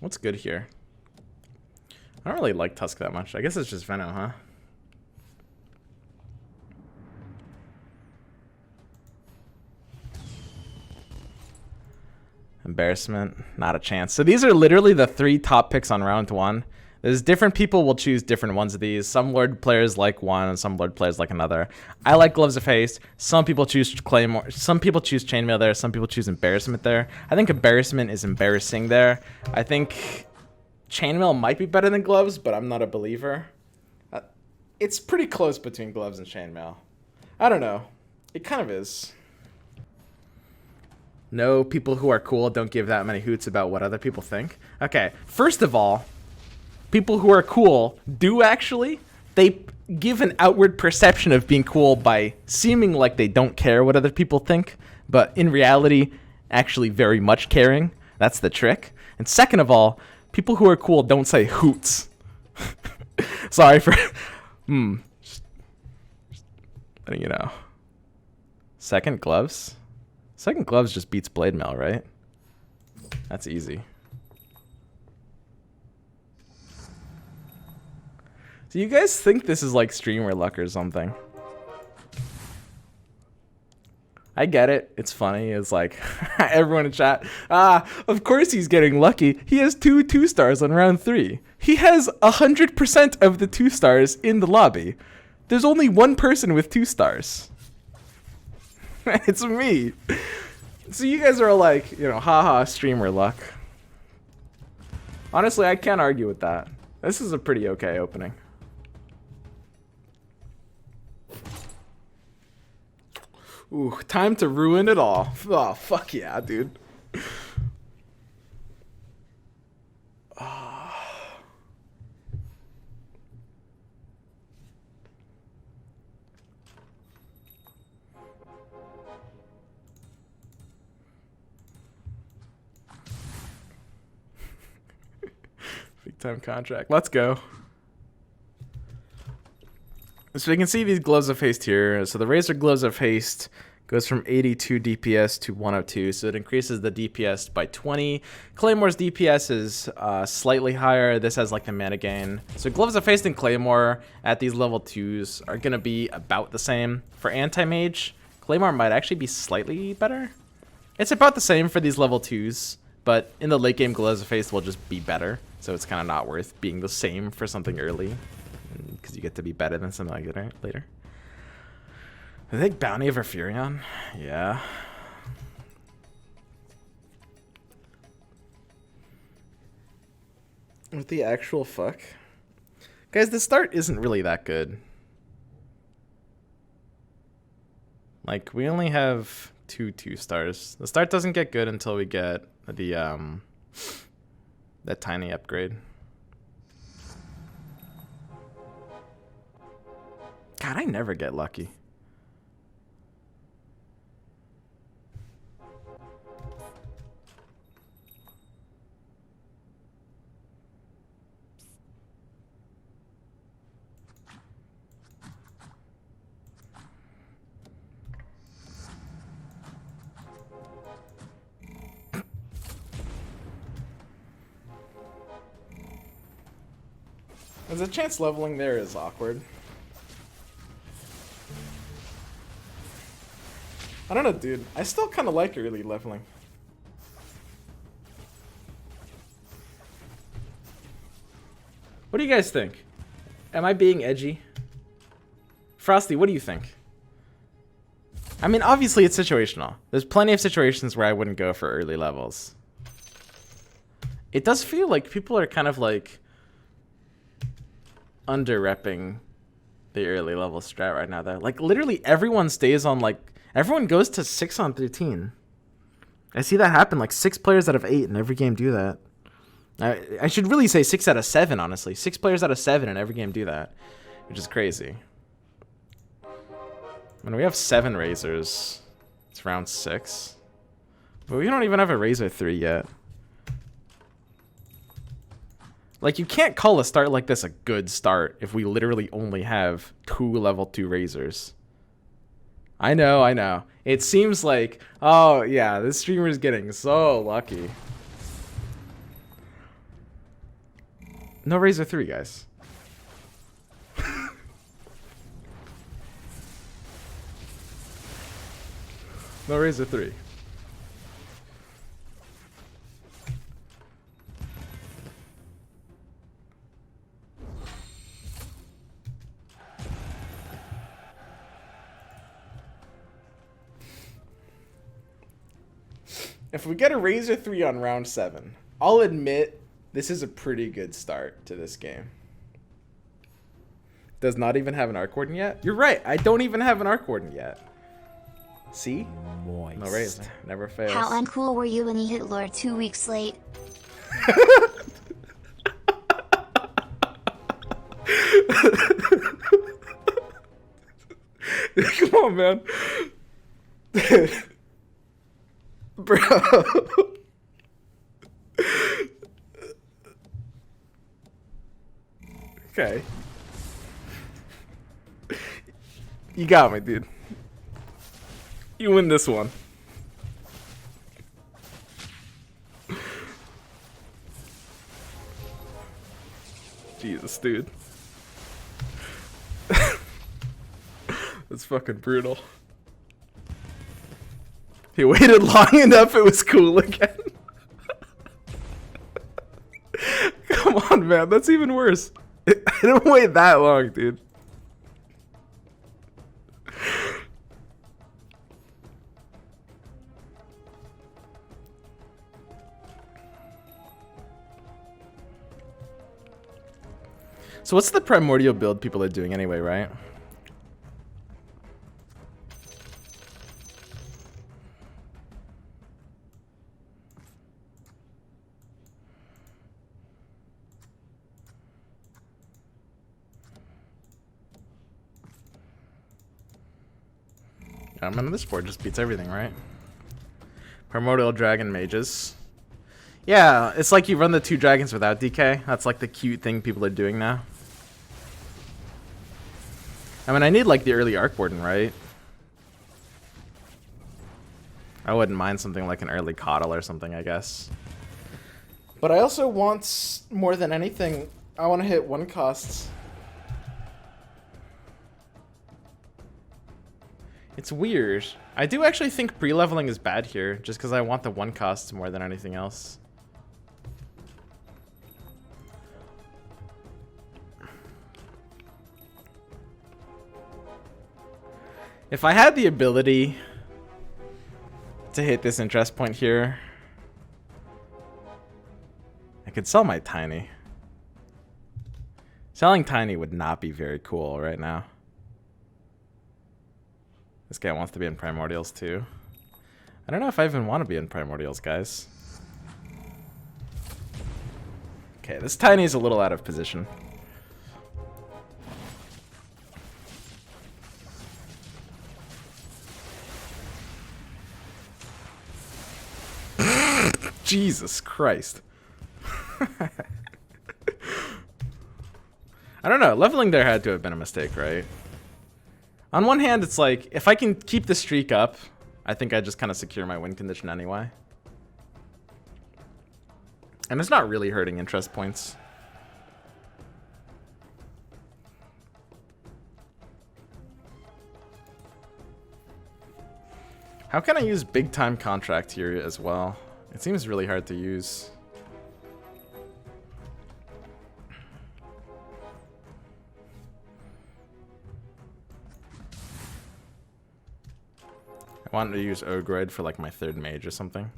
What's good here? I don't really like Tusk that much. I guess it's just Venom, huh? Embarrassment, not a chance. So these are literally the 3 top picks on round 1. There's different people will choose different ones of these. Some Lord players like one, and some Lord players like another. I like Gloves of Haste. Some people choose Claymore. Some people choose Chainmail there. Some people choose Embarrassment there. I think Embarrassment is embarrassing there. I think Chainmail might be better than Gloves, but I'm not a believer. It's pretty close between Gloves and Chainmail. I don't know. It kind of is. No, people who are cool don't give that many hoots about what other people think. Okay, first of all, people who are cool do actually, they give an outward perception of being cool by seeming like they don't care what other people think, but in reality, actually very much caring. That's the trick. And second of all, people who are cool don't say hoots. Sorry for... Just letting you know. Second Gloves? Second Gloves just beats Blade Mail, right? That's easy. So you guys think this is like streamer luck or something? I get it. It's funny. It's like everyone in chat. Of course he's getting lucky. He has 2 stars on round 3. He has 100% of the 2 stars in the lobby. There's only one person with 2 stars. It's me. So you guys are like, you know, haha, streamer luck. Honestly, I can't argue with that. This is a pretty okay opening. Ooh, time to ruin it all. Oh, fuck yeah, dude. Big time contract. Let's go. So you can see these Gloves of Haste here. So the Razor Gloves of Haste goes from 82 DPS to 102. So it increases the DPS by 20. Claymore's DPS is slightly higher. This has like the mana gain. So Gloves of Haste and Claymore at these level 2s are going to be about the same. For Anti-Mage, Claymore might actually be slightly better. It's about the same for these level 2s. But in the late game, Gloves of Haste will just be better. So it's kind of not worth being the same for something early. Because you get to be better than something like that later. I think Bounty of Furion. Yeah. What the actual fuck? Guys, the start isn't really that good. Like, we only have 2 stars. The start doesn't get good until we get the, that tiny upgrade. God, I never get lucky. There's a chance leveling there is awkward. I don't know, dude. I still kind of like early leveling. What do you guys think? Am I being edgy? Frosty, what do you think? I mean, obviously it's situational. There's plenty of situations where I wouldn't go for early levels. It does feel like people are kind of like under-repping the early level strat right now though. Like literally everyone stays on like, everyone goes to 6 on 13. I see that happen, like 6 players out of 8 in every game do that. I should really say 6 out of 7, honestly. 6 players out of 7 in every game do that, which is crazy. When we have 7 Razors, it's round 6. But we don't even have a Razor 3 yet. Like, you can't call a start like this a good start if we literally only have 2 level 2 Razors. I know. It seems like, oh yeah, this streamer is getting so lucky. No Razor 3, guys. No Razor 3. If we get a Razor 3 on round 7, I'll admit this is a pretty good start to this game. Does not even have an Arc Warden yet? You're right, I don't even have an Arc Warden yet. See? Moist. No Razor. Never fails. How uncool were you when you hit Lord 2 weeks late? Come on, man. Bro. Okay. You got me, dude. You win this one. Jesus, dude. That's fucking brutal. He waited long enough, it was cool again. Come on, man, that's even worse. I didn't wait that long, dude. So what's the primordial build people are doing anyway, right? I remember this board just beats everything, right? Primordial Dragon Mages. Yeah, it's like you run the 2 dragons without DK. That's like the cute thing people are doing now. I mean, I need like the early Arc Warden, right? I wouldn't mind something like an early Coddle or something, I guess. But I also want, more than anything, I want to hit 1 costs. It's weird. I do actually think pre-leveling is bad here, just because I want the 1 costs more than anything else. If I had the ability to hit this interest point here, I could sell my Tiny. Selling Tiny would not be very cool right now. This guy wants to be in Primordials too. I don't know if I even want to be in Primordials, guys. Okay, this Tiny is a little out of position. Jesus Christ. I don't know, leveling there had to have been a mistake, right? On one hand, it's like, if I can keep the streak up, I think I just kind of secure my win condition anyway. And it's not really hurting interest points. How can I use big time contract here as well? It seems really hard to use. I wanted to use Ogroid for like my 3rd mage or something.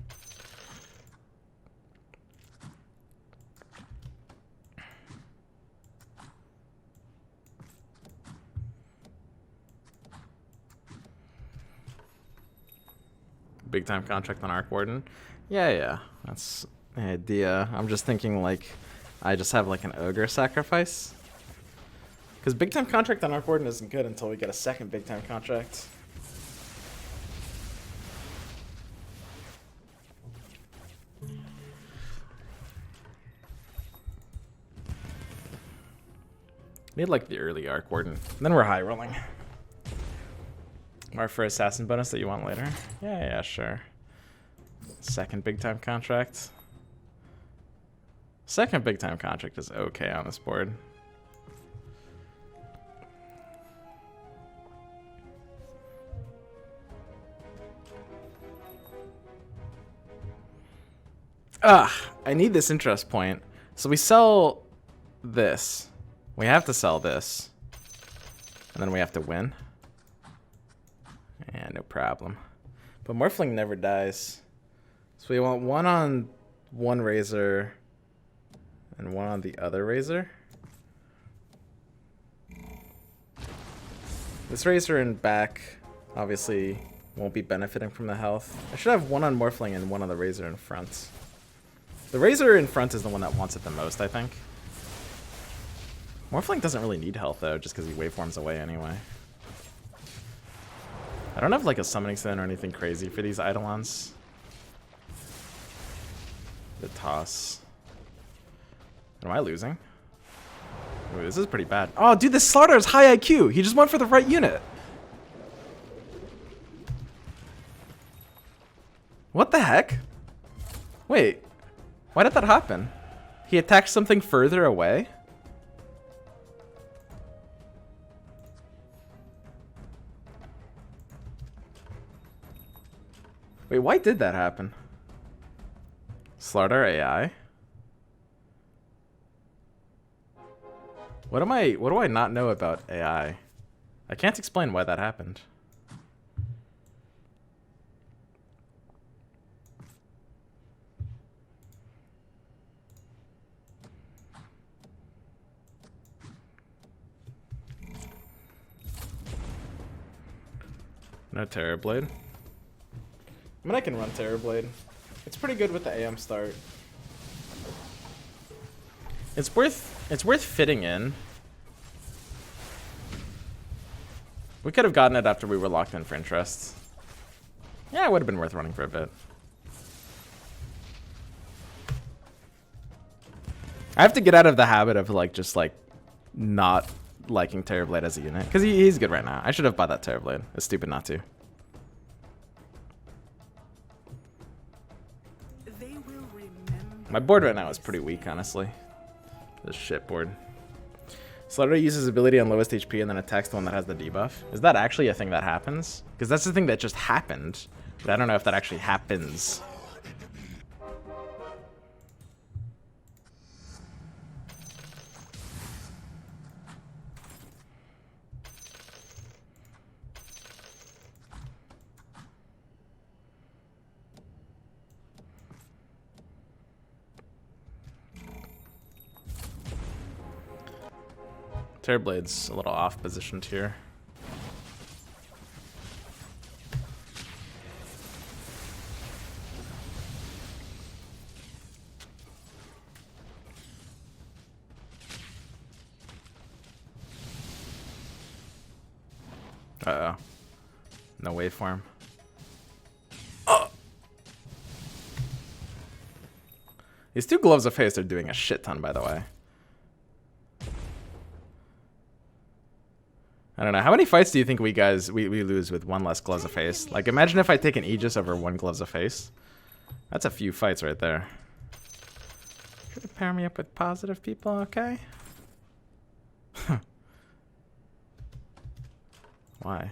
Big time contract on Arc Warden. Yeah, that's the idea. I'm just thinking like I just have like an ogre sacrifice. Because big time contract on Arc Warden isn't good until we get a 2nd big time contract. Need like the early Arc Warden. And then we're high rolling. Or for assassin bonus that you want later. Yeah, sure. 2nd big time contract. Second big time contract is okay on this board. I need this interest point. So we sell this. We have to sell this. And then we have to win. Yeah, no problem. But Morphling never dies. So we want one on one Razor and one on the other Razor. This Razor in back obviously won't be benefiting from the health. I should have one on Morphling and one on the Razor in front. The Razor in front is the one that wants it the most, I think. Morphling doesn't really need health, though, just because he waveforms away anyway. I don't have, like, a Summoning Stone or anything crazy for these Eidolons. The toss. Am I losing? Ooh, this is pretty bad. Oh, dude, this Slardar is high IQ. He just went for the right unit. What the heck? Wait. Why did that happen? He attacked something further away? Wait, why did that happen? Slardar AI? What do I not know about AI? I can't explain why that happened. No Terrorblade. I mean, I can run Terrorblade. It's pretty good with the AM start. It's worth fitting in. We could have gotten it after we were locked in for interest. Yeah, it would have been worth running for a bit. I have to get out of the habit of like just like not liking Terrorblade as a unit because he's good right now. I should have bought that Terrorblade. It's stupid not to. My board right now is pretty weak, honestly. This shit board. Slardar uses his ability on lowest HP and then attacks the one that has the debuff. Is that actually a thing that happens? Because that's the thing that just happened. But I don't know if that actually happens. Terrorblade's a little off positioned here. Uh-oh. No waveform. Oh! These two Gloves of Haste are doing a shit ton, by the way. I don't know. How many fights do you think we lose with one less Gloves of Haste? Like, imagine if I take an Aegis over one Gloves of Haste. That's a few fights right there. Try to pair me up with positive people, okay? Why?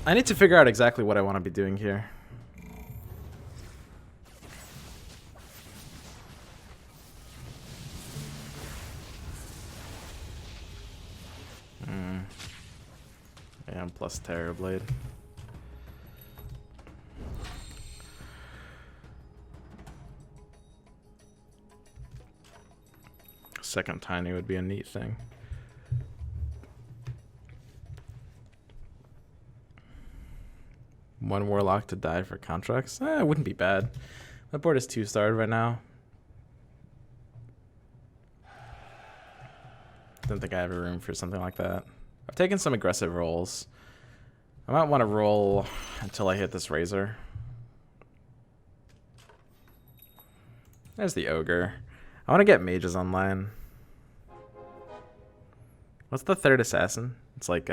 I need to figure out exactly what I want to be doing here. AM plus Terrorblade. Second Tiny would be a neat thing. One Warlock to die for contracts? It wouldn't be bad. My board is 2-starred right now. Don't think I have a room for something like that. I've taken some aggressive rolls. I might want to roll until I hit this Razor. There's the Ogre. I want to get mages online. What's the third assassin? It's like,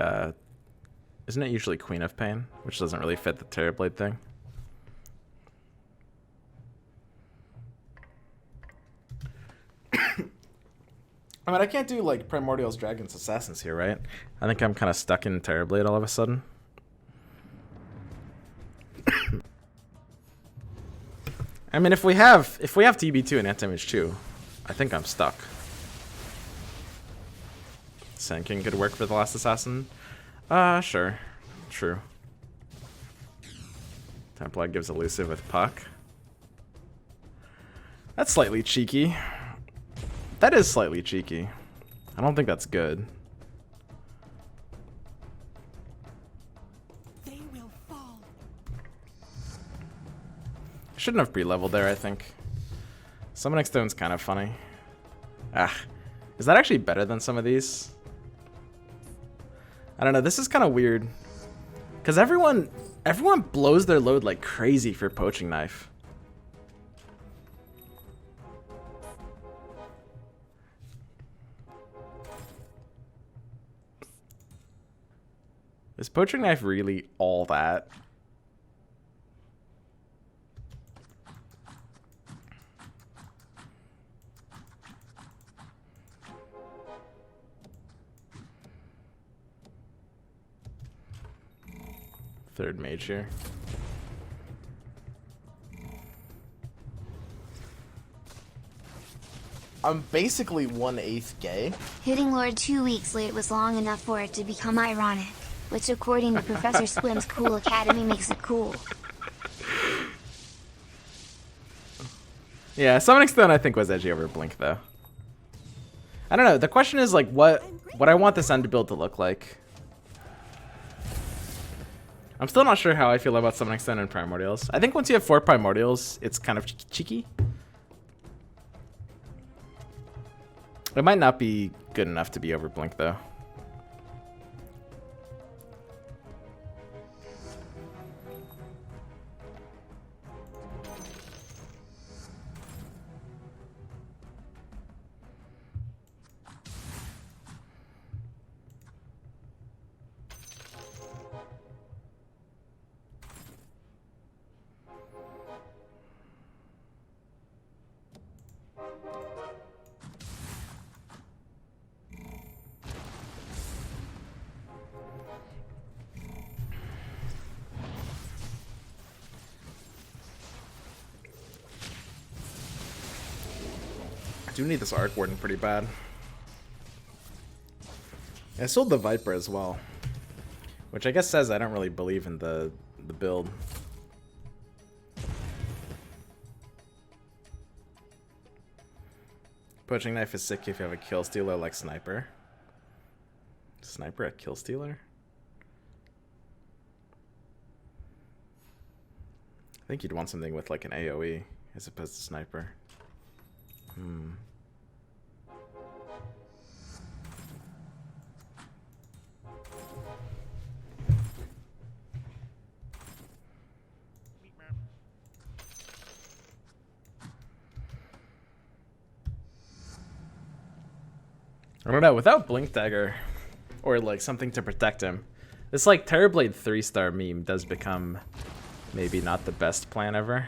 isn't it usually Queen of Pain? Which doesn't really fit the Terrorblade thing. I mean, I can't do, like, Primordials, Dragons, Assassins here, right? I think I'm kind of stuck in Terrorblade all of a sudden. I mean, if we have TB2 and Anti-Mage 2, I think I'm stuck. Sand King could work for the last assassin. Sure. True. Templar gives elusive with Puck. That's slightly cheeky. That is slightly cheeky. I don't think that's good. They will fall. Shouldn't have pre-leveled there, I think. Summoning Stone's kind of funny. Is that actually better than some of these? I don't know, this is kind of weird. Because everyone blows their load like crazy for Poaching Knife. Is Poaching Knife really all that? Third mage here. I'm basically 1/8 gay. Hitting Lord 2 weeks late was long enough for it to become ironic, which according to Professor Swim's Cool Academy makes it cool. Yeah, Summoning Stone I think was edgy over Blink though. I don't know, the question is like what I want this end build to look like. I'm still not sure how I feel about Summoning Stone and Primordials. I think once you have 4 Primordials, it's kind of cheeky. It might not be good enough to be over Blink though. I do need this Arc Warden pretty bad. I sold the Viper as well, which I guess says I don't really believe in the build. Poaching Knife is sick if you have a Kill Stealer like Sniper. Sniper at Kill Stealer? I think you'd want something with like an AoE as opposed to Sniper. I don't know, without Blink Dagger or like something to protect him, this like Terrorblade 3-star meme does become maybe not the best plan ever.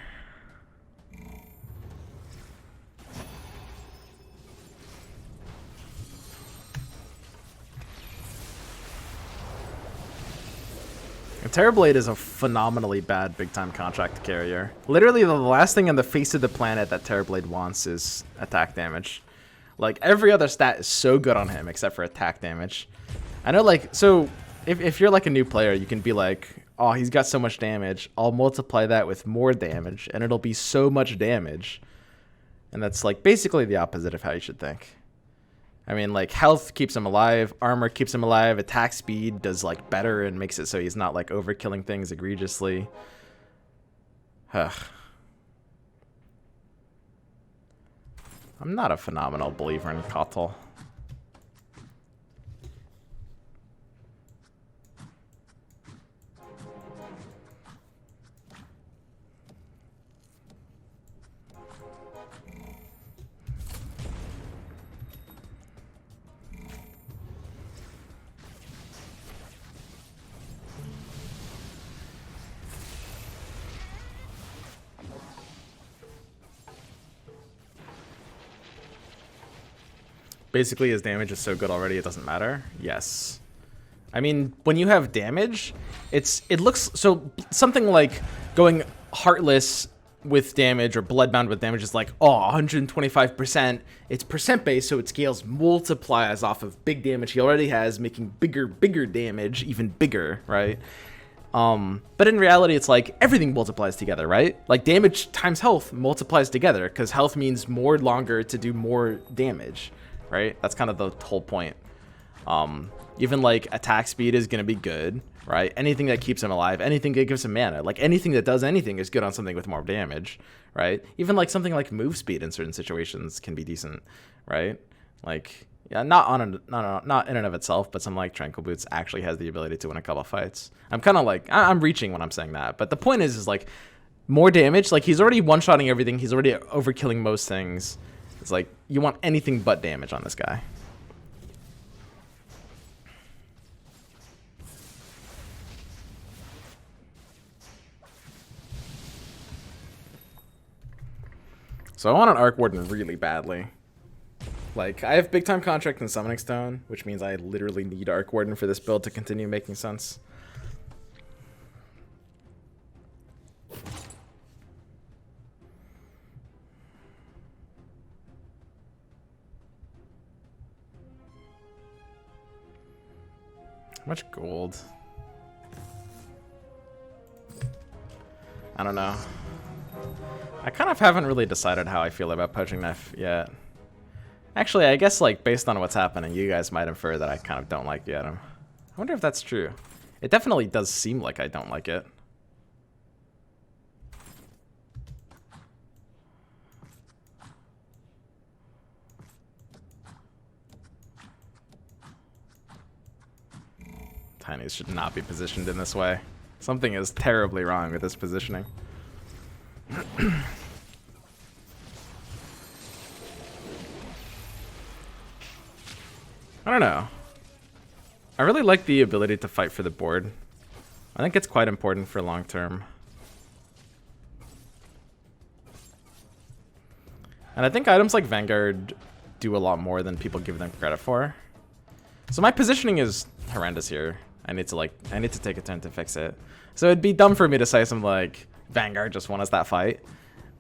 Terrorblade is a phenomenally bad big-time contract carrier. Literally the last thing on the face of the planet that Terrorblade wants is attack damage. Like, every other stat is so good on him except for attack damage. I know, like, so if you're like a new player, you can be like, oh, he's got so much damage, I'll multiply that with more damage, and it'll be so much damage. And that's, like, basically the opposite of how you should think. I mean, like, health keeps him alive, armor keeps him alive, attack speed does, like, better and makes it so he's not, like, overkilling things egregiously. Ugh. I'm not a phenomenal believer in Kotal. basically his damage is so good already it doesn't matter? Yes. I mean, when you have damage, it looks so something like going Heartless with damage or Bloodbound with damage is like, oh, 125%. It's percent based, so it scales multiplies off of big damage he already has, making bigger damage even bigger, right? But in reality, it's like everything multiplies together, right? Like damage times health multiplies together because health means more longer to do more damage, right? That's kind of the whole point. Even like attack speed is going to be good, right? Anything that keeps him alive, anything that gives him mana, like anything that does anything is good on something with more damage, right? Even like something like move speed in certain situations can be decent, right? Like, yeah, not in and of itself, but something like Tranquil Boots actually has the ability to win a couple fights. I'm kind of like, I'm reaching when I'm saying that, but the point is like more damage. Like he's already one-shotting everything. He's already overkilling most things. It's like you want anything but damage on this guy. So I want an Arc Warden really badly. Like, I have Big Time Contract and Summoning Stone, which means I literally need Arc Warden for this build to continue making sense. How much gold? I don't know. I kind of haven't really decided how I feel about Poaching Knife yet. Actually, I guess like based on what's happening, you guys might infer that I kind of don't like the item. I wonder if that's true. It definitely does seem like I don't like it. Tinies should not be positioned in this way. Something is terribly wrong with this positioning. I don't know. I really like the ability to fight for the board. I think it's quite important for long term. And I think items like Vanguard do a lot more than people give them credit for. So my positioning is horrendous here. I need to take a turn to fix it. So it'd be dumb for me to say something like Vanguard just won us that fight.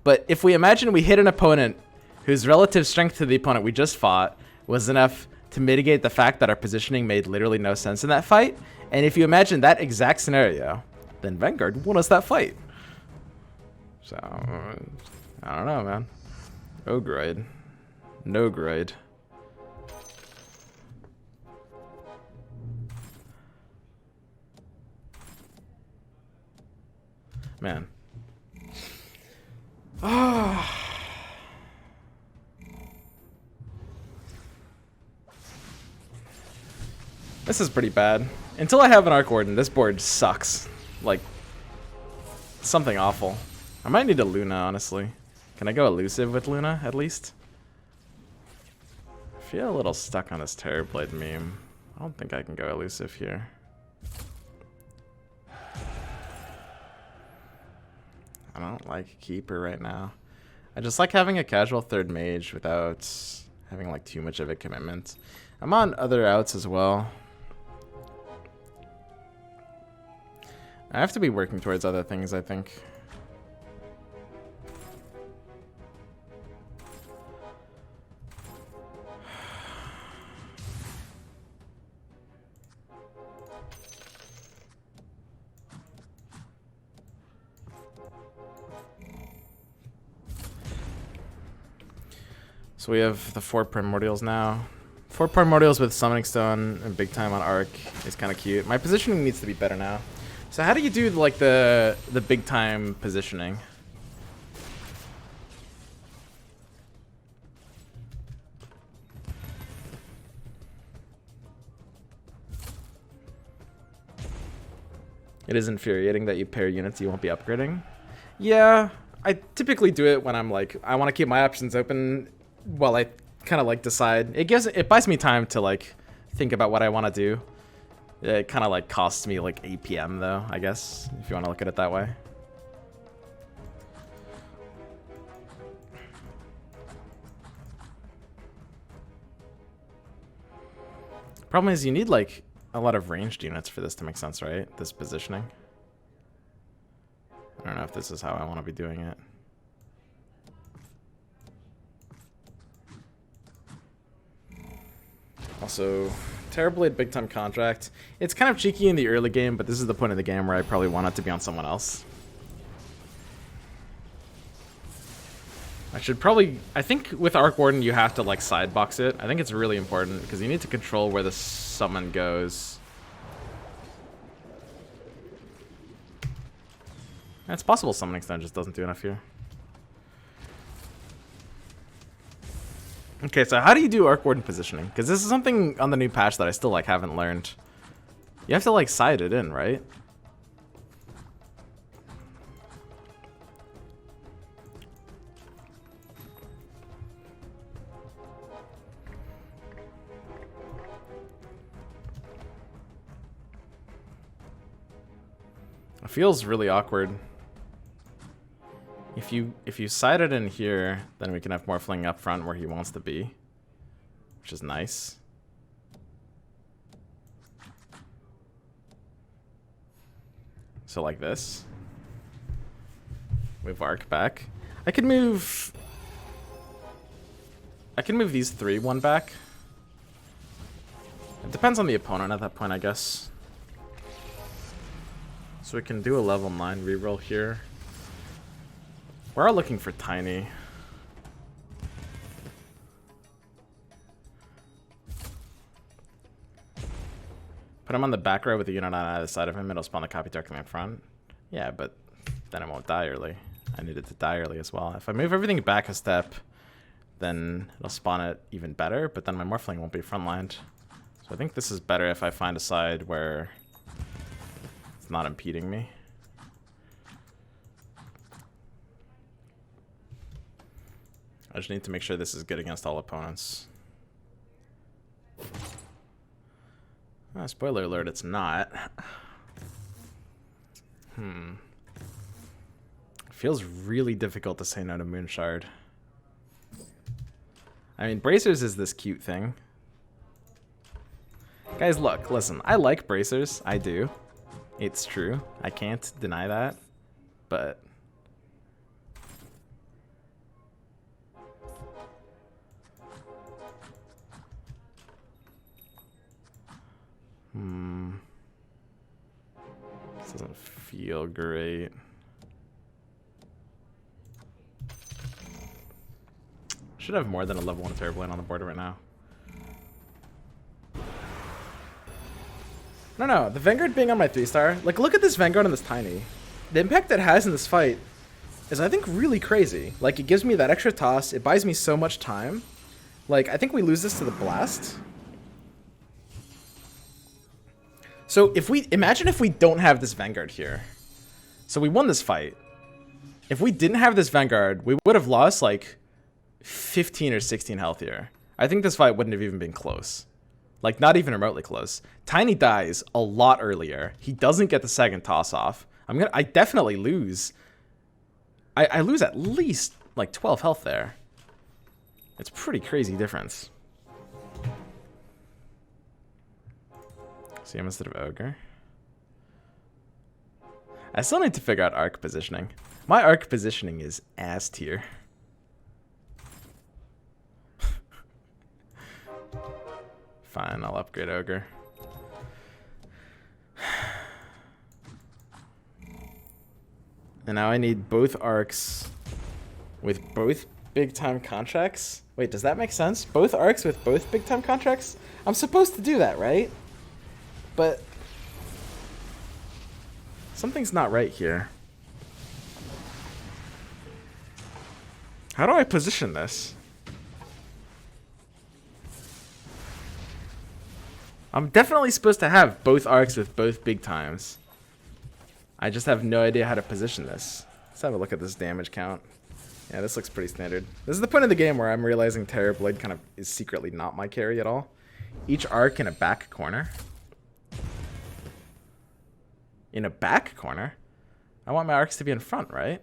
But if we imagine we hit an opponent whose relative strength to the opponent we just fought was enough to mitigate the fact that our positioning made literally no sense in that fight, and if you imagine that exact scenario, then Vanguard won us that fight. So, I don't know, man. Oh, grade. No grade. Man. Ah. This is pretty bad. Until I have an Arc Warden, this board sucks. Like, something awful. I might need a Luna, honestly. Can I go elusive with Luna, at least? I feel a little stuck on this Terrorblade meme. I don't think I can go elusive here. I don't like Keeper right now. I just like having a casual third mage without having like too much of a commitment. I'm on other outs as well. I have to be working towards other things, I think. So we have the 4 Primordials now. 4 Primordials with Summoning Stone and Big Time on Arc is kind of cute. My positioning needs to be better now. So how do you do like the Big Time positioning? It is infuriating that you pair units you won't be upgrading. Yeah, I typically do it when I'm like, I want to keep my options open while I kind of like decide. It buys me time to like think about what I want to do. It kind of like costs me like 8 PM though, I guess, if you want to look at it that way. Problem is you need like a lot of ranged units for this to make sense, right? This positioning. I don't know if this is how I want to be doing it. Also, Terrorblade big time contract. It's kind of cheeky in the early game, but this is the point of the game where I probably want it to be on someone else. I should probably... I think with Arc Warden you have to like sidebox it. I think it's really important because you need to control where the summon goes. It's possible Summoning Stone just doesn't do enough here. Okay, so how do you do Arc Warden positioning? Because this is something on the new patch that I still like haven't learned. You have to like side it in, right? It feels really awkward. If you side it in here, then we can have Morphling up front where he wants to be, which is nice. So like this. Move Arc back. I could move these three one back. It depends on the opponent at that point, I guess. So we can do a level 9 reroll here. We're all looking for Tiny. Put him on the back row with the unit on either side of him. It'll spawn the copy directly in front. Yeah, but then it won't die early. I need it to die early as well. If I move everything back a step, then it'll spawn it even better, but then my Morphling won't be frontlined. So I think this is better if I find a side where it's not impeding me. I just need to make sure this is good against all opponents. Spoiler alert, it's not. Feels really difficult to say no to Moonshard. I mean, Bracers is this cute thing. Guys, look, listen, I like Bracers. I do. It's true. I can't deny that. But... This doesn't feel great. Should have more than a level 1 Terrorblade on the board right now. No, the Vanguard being on my 3-star. Like, look at this Vanguard on this Tiny. The impact it has in this fight is, I think, really crazy. Like, it gives me that extra toss. It buys me so much time. Like, I think we lose this to the Blast. So imagine if we don't have this Vanguard here. So we won this fight. If we didn't have this Vanguard, we would have lost like 15 or 16 health here. I think this fight wouldn't have even been close. Like, not even remotely close. Tiny dies a lot earlier. He doesn't get the second toss off. I definitely lose. I lose at least like 12 health there. It's pretty crazy difference. CM instead of Ogre. I still need to figure out arc positioning. My arc positioning is ass tier. Fine, I'll upgrade Ogre. And now I need both arcs with both big time contracts. Wait, does that make sense? Both arcs with both big time contracts? I'm supposed to do that, right? But something's not right here. How do I position this? I'm definitely supposed to have both arcs with both big times. I just have no idea how to position this. Let's have a look at this damage count. Yeah, this looks pretty standard. This is the point of the game where I'm realizing Terrorblade kind of is secretly not my carry at all. Each arc in a back corner. In a back corner? I want my arcs to be in front, right?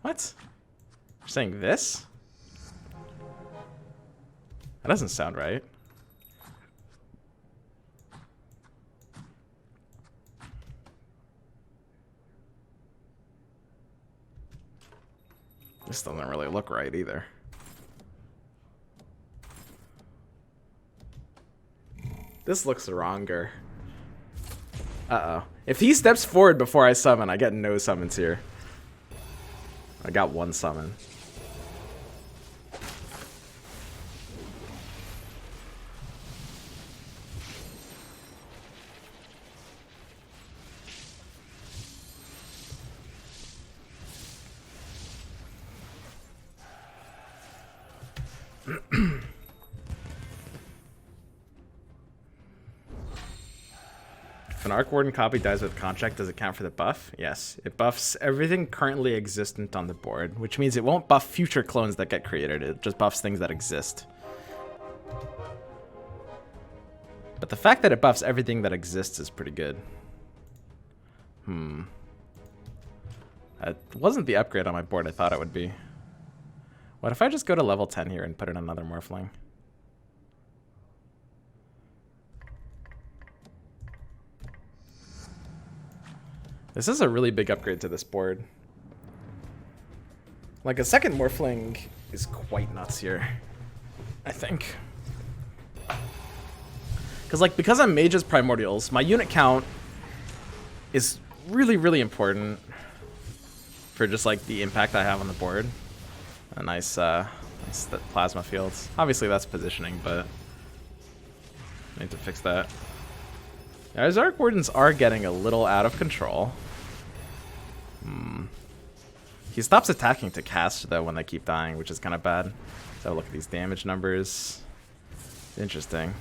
What? You're saying this? That doesn't sound right. This doesn't really look right either. This looks wronger. Uh-oh. If he steps forward before I summon, I get no summons here. I got one summon. If an Arc Warden copy dies with contract, does it count for the buff? Yes. It buffs everything currently existent on the board, which means it won't buff future clones that get created. It just buffs things that exist. But the fact that it buffs everything that exists is pretty good. That wasn't the upgrade on my board I thought it would be. What if I just go to level 10 here and put in another Morphling? This is a really big upgrade to this board. Like, a second Morphling is quite nuts here, I think. Because I'm Mage's Primordials, my unit count is really, really important for just, like, the impact I have on the board. A nice plasma fields. Obviously, that's positioning, but I need to fix that. Yeah, his Arc Wardens are getting a little out of control. He stops attacking to cast, though, when they keep dying, which is kind of bad. Let's have a look at these damage numbers. Interesting.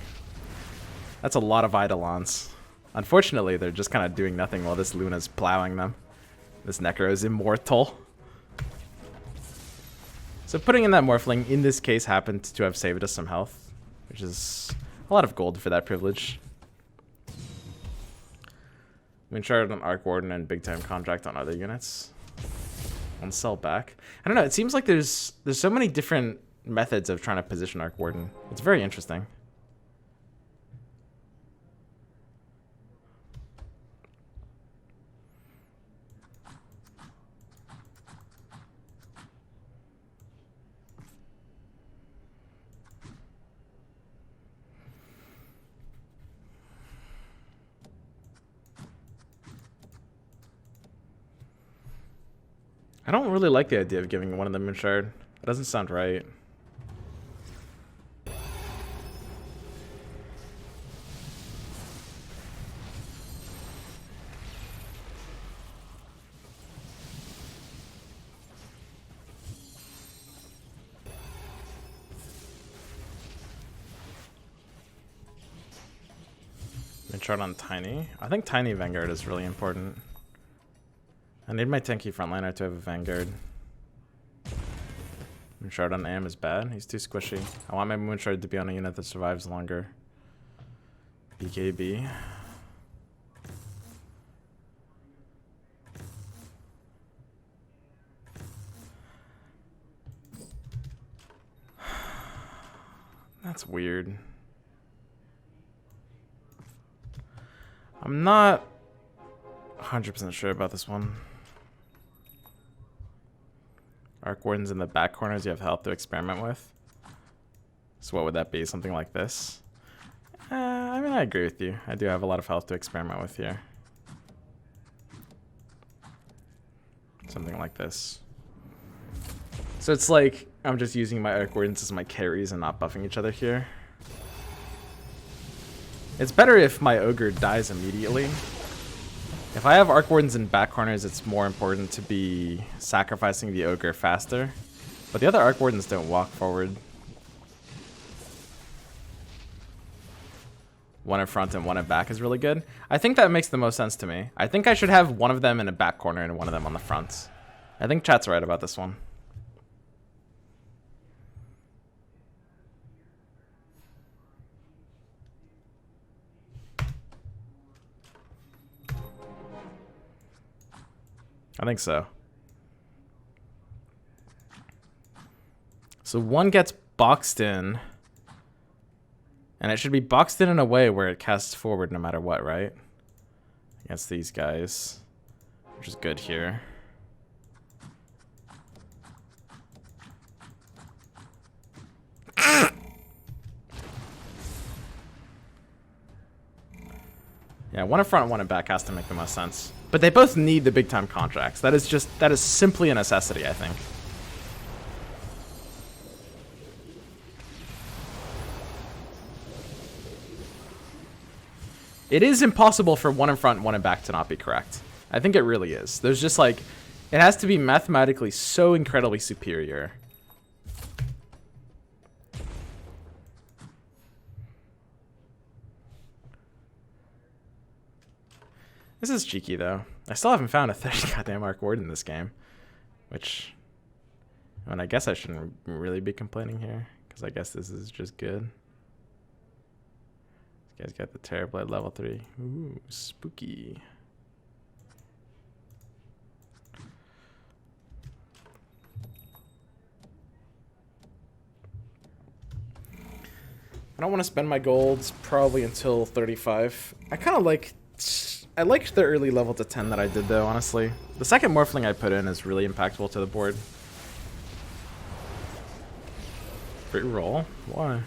That's a lot of Eidolons. Unfortunately, they're just kind of doing nothing while this Luna's plowing them. This Necro is immortal. So putting in that Morphling, in this case, happened to have saved us some health, which is a lot of gold for that privilege. Moonshard on Arc Warden and big time contract on other units. On sell back. I don't know, it seems like there's so many different methods of trying to position Arc Warden. It's very interesting. I don't really like the idea of giving one of them Moonshard. It doesn't sound right. Moonshard on Tiny. I think Tiny Vanguard is really important. I need my tanky frontliner to have a Vanguard. Moonshard on Am is bad. He's too squishy. I want my Moonshard to be on a unit that survives longer. BKB. That's weird. I'm not 100% sure about this one. Arc Wardens in the back corners you have health to experiment with. So what would that be? Something like this? I mean, I agree with you. I do have a lot of health to experiment with here. Something like this. So it's like I'm just using my Arc Wardens as my carries and not buffing each other here. It's better if my Ogre dies immediately. If I have Arc Wardens in back corners, it's more important to be sacrificing the Ogre faster. But the other Arc Wardens don't walk forward. One in front and one in back is really good. I think that makes the most sense to me. I think I should have one of them in a back corner and one of them on the front. I think chat's right about this one. I think so. So one gets boxed in. And it should be boxed in a way where it casts forward no matter what, right? Against these guys. Which is good here. Yeah, one in front, one in back has to make the most sense. But they both need the big time contracts. That is simply a necessity, I think. It is impossible for one in front, one in back to not be correct. I think it really is. There's just like, it has to be mathematically so incredibly superior. This is cheeky though. I still haven't found a 30 goddamn arc ward in this game. Which, I mean, I guess I shouldn't really be complaining here. Because I guess this is just good. This guy's got the Terrorblade level 3. Ooh, spooky. I don't want to spend my golds probably until 35. I liked the early level to 10 that I did though, honestly. The second Morphling I put in is really impactful to the board. Free roll? Why?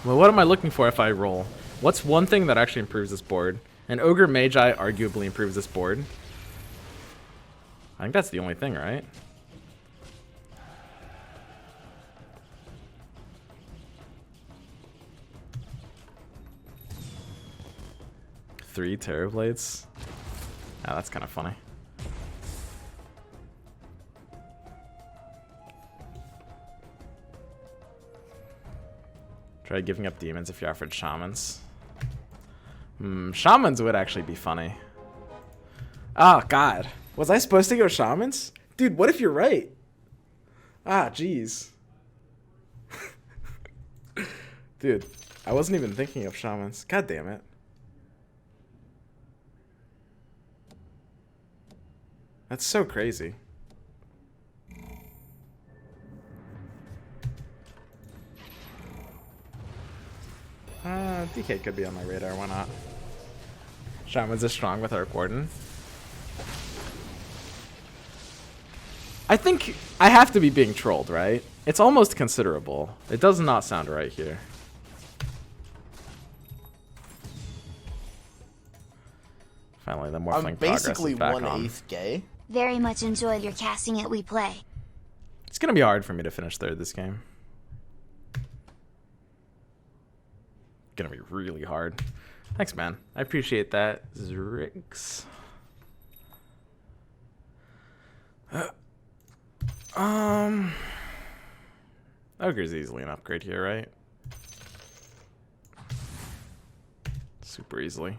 Well, what am I looking for if I roll? What's one thing that actually improves this board? And Ogre Magi arguably improves this board. I think that's the only thing, right? Three Terrorblades. Yeah, that's kind of funny. Try giving up demons if you offered shamans. Shamans would actually be funny. Oh, God. Was I supposed to go shamans? Dude, what if you're right? Ah, jeez. Dude, I wasn't even thinking of shamans. God damn it. That's so crazy. DK could be on my radar, why not? Shaman's is strong with Arc Warden. I think I have to be being trolled, right? It's almost considerable. It does not sound right here. Finally, the Morphling progress is back on. I'm basically 1/8 gay. Very much enjoyed your casting at We Play. It's gonna be hard for me to finish third this game. Gonna be really hard. Thanks, man. I appreciate that, Zrix. Ogre's easily an upgrade here, right? Super easily.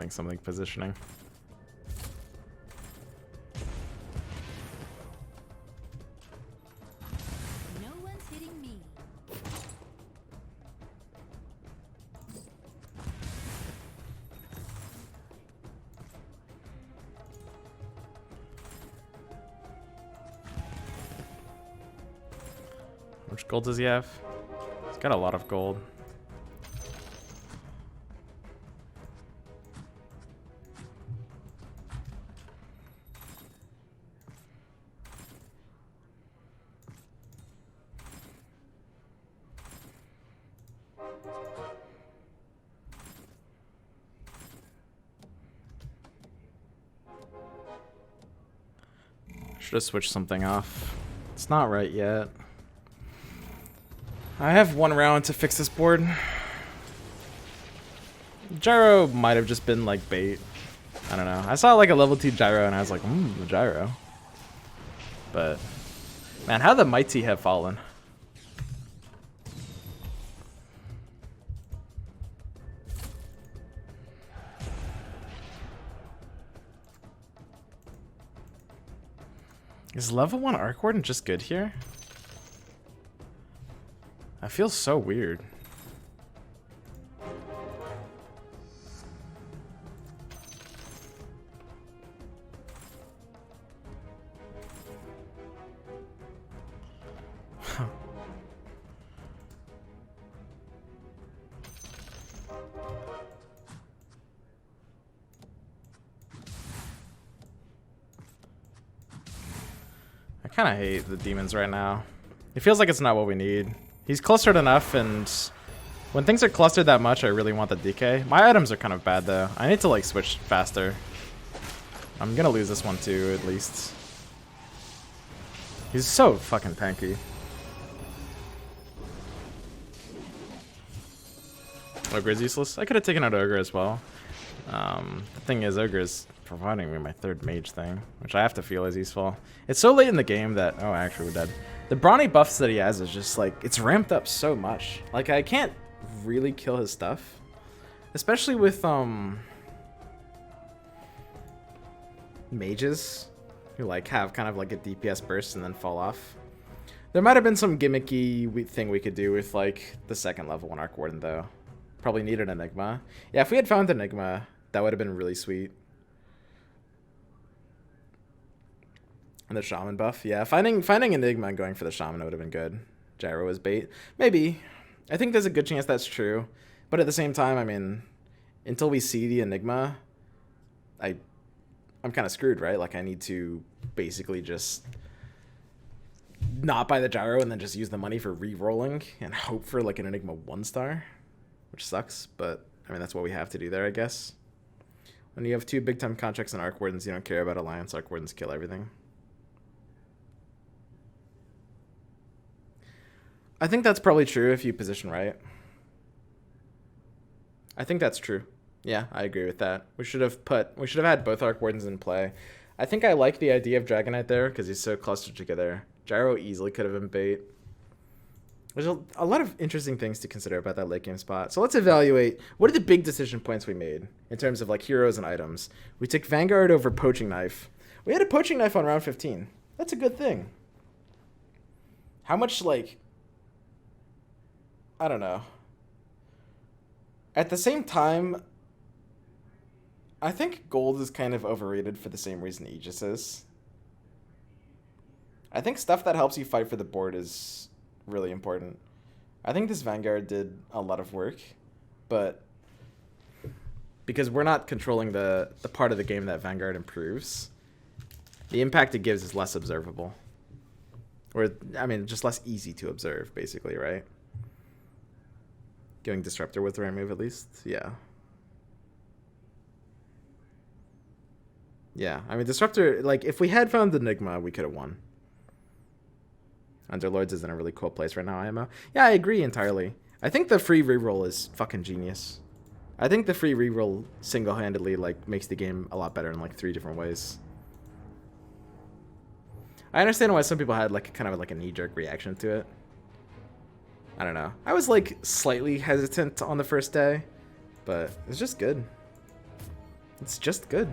Something positioning. No one's hitting me. How much gold does he have? He's got a lot of gold. Should have switched something off. It's not right yet. I have one round to fix this board. Gyro might have just been like bait. I don't know. I saw like a level 2 gyro and I was like, gyro. But Man, how the mighty have fallen. Is level 1 Arc Warden just good here? I feel so weird. I kind of hate the demons right now. It feels like it's not what we need. He's clustered enough, and when things are clustered that much, I really want the DK. My items are kind of bad, though. I need to, like, switch faster. I'm gonna lose this one, too, at least. He's so fucking tanky. Ogre is useless. I could have taken out Ogre as well. The thing is, Ogre is providing me my third mage thing, which I have to feel is useful. It's so late in the game that... Oh, actually, we're dead. The brawny buffs that he has is just, like... It's ramped up so much. Like, I can't really kill his stuff. Especially with, mages who, like, have kind of, like, a DPS burst and then fall off. There might have been some gimmicky thing we could do with, like, the second level 1 Arc Warden, though. Probably needed Enigma. Yeah, if we had found Enigma, that would have been really sweet. And the Shaman buff, yeah. Finding Enigma and going for the Shaman would have been good. Gyro is bait. Maybe. I think there's a good chance that's true. But at the same time, I mean, until we see the Enigma, I'm kind of screwed, right? Like, I need to basically just not buy the Gyro and then just use the money for re-rolling and hope for, like, an Enigma 1-star. Which sucks, but, I mean, that's what we have to do there, I guess. When you have 2 big-time contracts and Arc Wardens, you don't care about Alliance. Arc Wardens kill everything. I think that's probably true if you position right. I think that's true. Yeah, I agree with that. We should have had both Arc Wardens in play. I think I like the idea of Dragon Knight there because he's so clustered together. Gyro easily could have been bait. There's a lot of interesting things to consider about that late game spot. So let's evaluate what are the big decision points we made in terms of like heroes and items. We took Vanguard over Poaching Knife. We had a Poaching Knife on round 15. That's a good thing. How much, like, I don't know. At the same time, I think gold is kind of overrated for the same reason Aegis is. I think stuff that helps you fight for the board is really important. I think this Vanguard did a lot of work, but because we're not controlling the part of the game that Vanguard improves, the impact it gives is less observable. Or, I mean, just less easy to observe, basically, right? Going Disruptor was the right move, at least? Yeah. Yeah, I mean, Disruptor, like, if we had found the Enigma, we could have won. Underlords is in a really cool place right now, IMO. Yeah, I agree entirely. I think the free reroll is fucking genius. I think the free reroll single-handedly, like, makes the game a lot better in, like, 3 different ways. I understand why some people had, like, kind of like a knee-jerk reaction to it. I don't know. I was, like, slightly hesitant on the first day, but it's just good. It's just good.